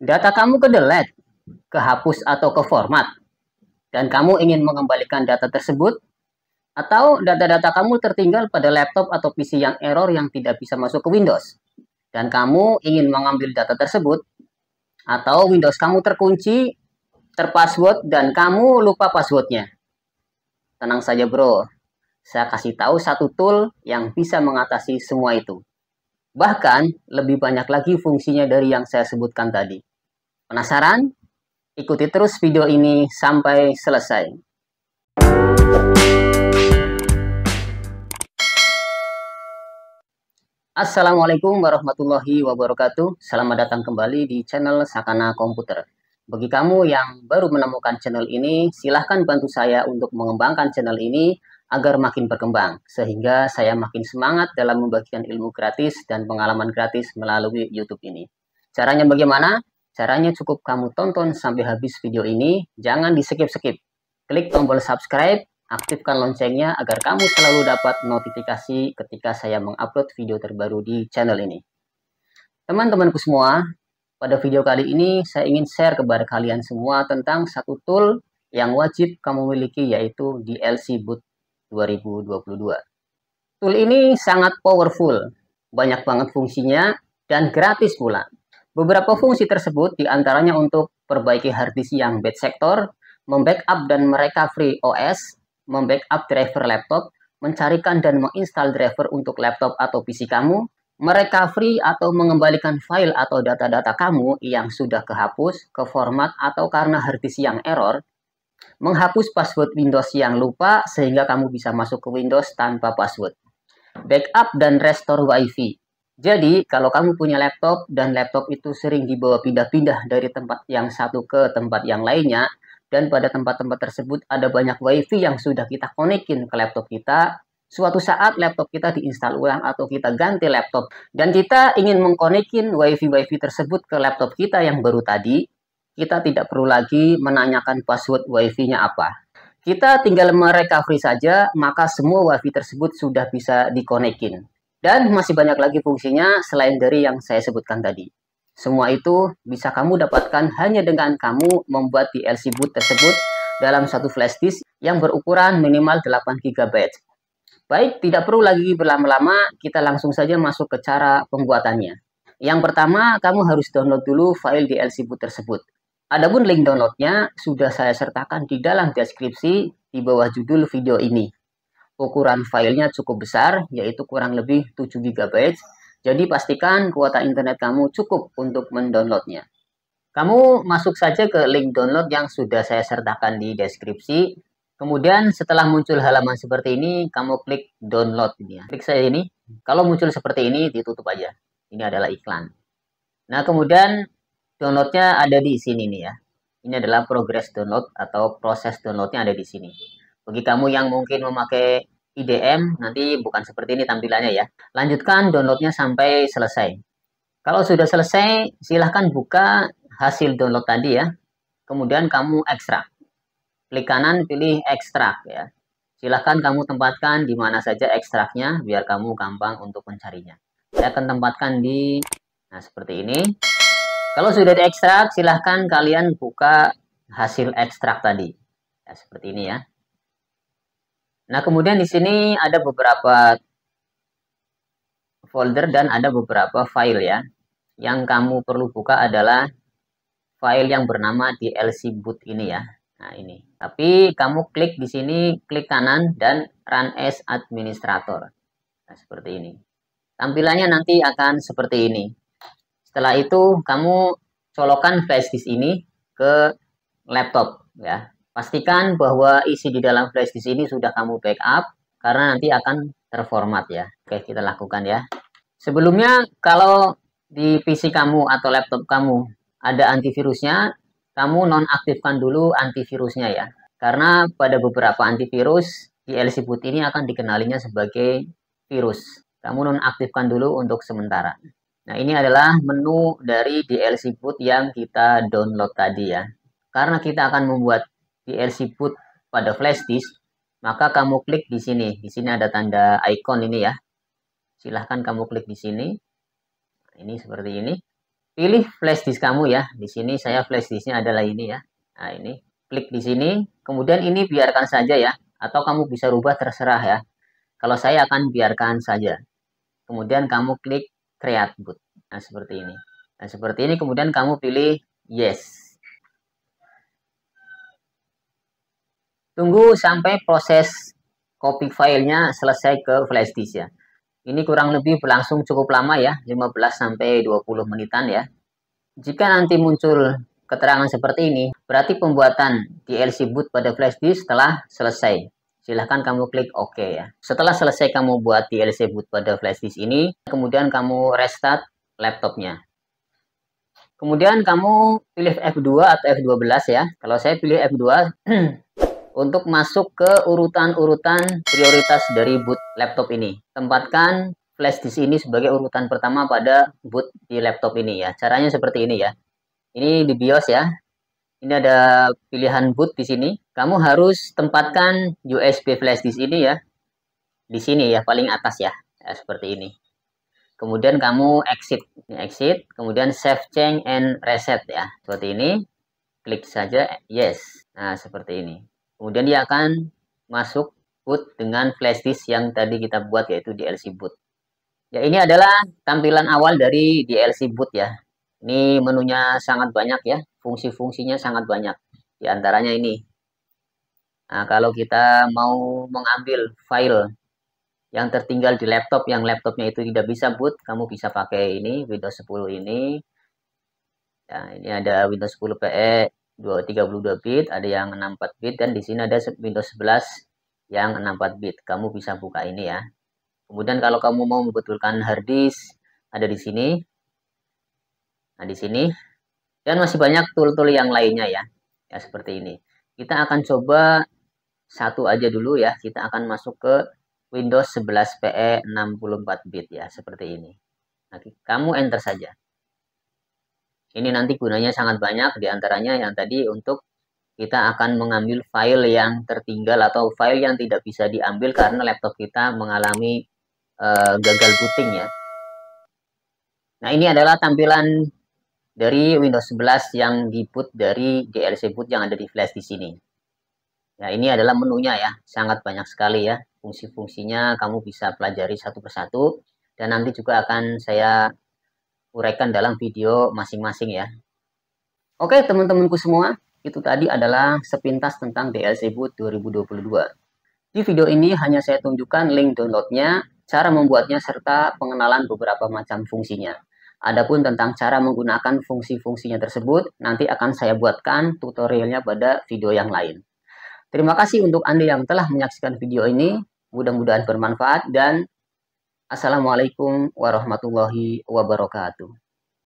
Data kamu ke delete, kehapus atau ke format, dan kamu ingin mengembalikan data tersebut, atau data-data kamu tertinggal pada laptop atau PC yang error yang tidak bisa masuk ke Windows, dan kamu ingin mengambil data tersebut, atau Windows kamu terkunci, terpassword, dan kamu lupa passwordnya. Tenang saja bro, saya kasih tahu satu tool yang bisa mengatasi semua itu. Bahkan lebih banyak lagi fungsinya dari yang saya sebutkan tadi. Penasaran? Ikuti terus video ini sampai selesai. Assalamualaikum warahmatullahi wabarakatuh. Selamat datang kembali di channel Sakana Komputer. Bagi kamu yang baru menemukan channel ini, silahkan bantu saya untuk mengembangkan channel ini agar makin berkembang, sehingga saya makin semangat dalam membagikan ilmu gratis dan pengalaman gratis melalui YouTube ini. Caranya bagaimana? Caranya cukup kamu tonton sampai habis video ini, jangan di-skip-skip. Klik tombol subscribe, aktifkan loncengnya agar kamu selalu dapat notifikasi ketika saya mengupload video terbaru di channel ini. Teman-temanku semua, pada video kali ini saya ingin share kepada kalian semua tentang satu tool yang wajib kamu miliki, yaitu DLC Boot 2022. Tool ini sangat powerful, banyak banget fungsinya, dan gratis pula. Beberapa fungsi tersebut diantaranya untuk perbaiki harddisk yang bad sector, membackup dan merecovery OS, membackup driver laptop, mencarikan dan menginstal driver untuk laptop atau PC kamu, merecovery atau mengembalikan file atau data-data kamu yang sudah kehapus, ke format atau karena harddisk yang error, menghapus password Windows yang lupa sehingga kamu bisa masuk ke Windows tanpa password, backup dan restore WiFi. Jadi, kalau kamu punya laptop dan laptop itu sering dibawa pindah-pindah dari tempat yang satu ke tempat yang lainnya, dan pada tempat-tempat tersebut ada banyak WiFi yang sudah kita konekin ke laptop kita, suatu saat laptop kita diinstal ulang atau kita ganti laptop, dan kita ingin mengkonekin WiFi tersebut ke laptop kita yang baru tadi, kita tidak perlu lagi menanyakan password WiFi-nya apa. Kita tinggal merecovery saja, maka semua WiFi tersebut sudah bisa dikonekin. Dan masih banyak lagi fungsinya selain dari yang saya sebutkan tadi. Semua itu bisa kamu dapatkan hanya dengan kamu membuat DLC boot tersebut dalam satu flash disk yang berukuran minimal 8 GB. Baik, tidak perlu lagi berlama-lama, kita langsung saja masuk ke cara pembuatannya. Yang pertama, kamu harus download dulu file DLC boot tersebut. Adapun link downloadnya sudah saya sertakan di dalam deskripsi di bawah judul video ini. Ukuran filenya cukup besar, yaitu kurang lebih 7 GB. Jadi pastikan kuota internet kamu cukup untuk mendownloadnya. Kamu masuk saja ke link download yang sudah saya sertakan di deskripsi. Kemudian setelah muncul halaman seperti ini, kamu klik download ini ya. Klik saja ini. Kalau muncul seperti ini, ditutup aja. Ini adalah iklan. Nah, kemudian downloadnya ada di sini nih ya. Ini adalah progress download atau proses downloadnya ada di sini. Bagi kamu yang mungkin memakai IDM, nanti bukan seperti ini tampilannya ya. Lanjutkan downloadnya sampai selesai. Kalau sudah selesai, silahkan buka hasil download tadi ya. Kemudian kamu ekstrak. Klik kanan, pilih ekstrak ya. Silahkan kamu tempatkan di mana saja ekstraknya, biar kamu gampang untuk mencarinya. Saya akan tempatkan di, nah seperti ini. Kalau sudah diekstrak, silahkan kalian buka hasil ekstrak tadi. Ya, seperti ini ya. Nah, kemudian di sini ada beberapa folder dan ada beberapa file ya. Yang kamu perlu buka adalah file yang bernama DLC boot ini ya. Nah, ini. Tapi kamu klik di sini, klik kanan dan run as administrator. Nah, seperti ini. Tampilannya nanti akan seperti ini. Setelah itu, kamu colokan flash disk ini ke laptop ya. Pastikan bahwa isi di dalam flash disk ini sudah kamu backup karena nanti akan terformat ya. Oke, kita lakukan ya. Sebelumnya kalau di PC kamu atau laptop kamu ada antivirusnya, kamu nonaktifkan dulu antivirusnya ya. Karena pada beberapa antivirus DLC boot ini akan dikenalinya sebagai virus. Kamu nonaktifkan dulu untuk sementara. Nah, ini adalah menu dari DLC boot yang kita download tadi ya. Karena kita akan membuat DLC boot pada flash disk, maka kamu klik di sini. Di sini ada tanda icon ini ya. Silahkan kamu klik di sini. Ini seperti ini. pilih flash disk kamu ya. Di sini saya flash disknya adalah ini ya. Nah, ini klik di sini, kemudian ini biarkan saja ya, atau kamu bisa rubah terserah ya. Kalau saya akan biarkan saja. Kemudian kamu klik create boot. Nah, seperti ini. Nah, seperti ini kemudian kamu pilih yes. Tunggu sampai proses copy filenya selesai ke flash disk ya. Ini kurang lebih berlangsung cukup lama ya, 15 sampai 20 menitan ya. Jika nanti muncul keterangan seperti ini, berarti pembuatan DLC boot pada flash disk telah selesai. Silahkan kamu klik OK ya. Setelah selesai kamu buat DLC boot pada flash disk ini, kemudian kamu restart laptopnya. Kemudian kamu pilih F2 atau F12 ya. Kalau saya pilih F2 untuk masuk ke urutan-urutan prioritas dari boot laptop ini. Tempatkan flash disk ini sebagai urutan pertama pada boot di laptop ini ya. Caranya seperti ini ya. Ini di BIOS ya. Ini ada pilihan boot di sini. Kamu harus tempatkan USB flash disk ini ya. Di sini ya, paling atas ya. Ya seperti ini. Kemudian kamu exit. Ini exit. Kemudian save change and reset ya. Seperti ini. Klik saja yes. Nah, seperti ini. Kemudian dia akan masuk boot dengan flash disk yang tadi kita buat yaitu DLC boot. Ya, ini adalah tampilan awal dari DLC boot ya. Ini menunya sangat banyak ya, fungsi-fungsinya sangat banyak. Di antaranya ini. Nah, kalau kita mau mengambil file yang tertinggal di laptop, yang laptopnya itu tidak bisa boot, kamu bisa pakai ini, Windows 10 ini. Ya, ini ada Windows 10 PE 32 bit, ada yang 64 bit, dan di sini ada Windows 11 yang 64 bit. Kamu bisa buka ini ya. Kemudian kalau kamu mau membetulkan hard disk, ada di sini. Nah, di sini. Dan masih banyak tool-tool yang lainnya ya. Ya, seperti ini. Kita akan coba satu aja dulu ya. Kita akan masuk ke Windows 11 PE 64 bit ya. Seperti ini. Nah, kamu enter saja. Ini nanti gunanya sangat banyak. Di antaranya yang tadi untuk kita akan mengambil file yang tertinggal atau file yang tidak bisa diambil karena laptop kita mengalami gagal booting ya. Nah, ini adalah tampilan dari Windows 11 yang di-boot dari DLC boot yang ada di flash di sini. Nah, ini adalah menunya ya, sangat banyak sekali ya. Fungsi-fungsinya kamu bisa pelajari satu persatu dan nanti juga akan saya uraikan dalam video masing-masing ya. Oke, teman-temanku semua, itu tadi adalah sepintas tentang DLC boot 2022. Di video ini hanya saya tunjukkan link downloadnya, cara membuatnya, serta pengenalan beberapa macam fungsinya. Adapun tentang cara menggunakan fungsi-fungsinya tersebut, nanti akan saya buatkan tutorialnya pada video yang lain. Terima kasih untuk Anda yang telah menyaksikan video ini. Mudah-mudahan bermanfaat dan Assalamualaikum warahmatullahi wabarakatuh.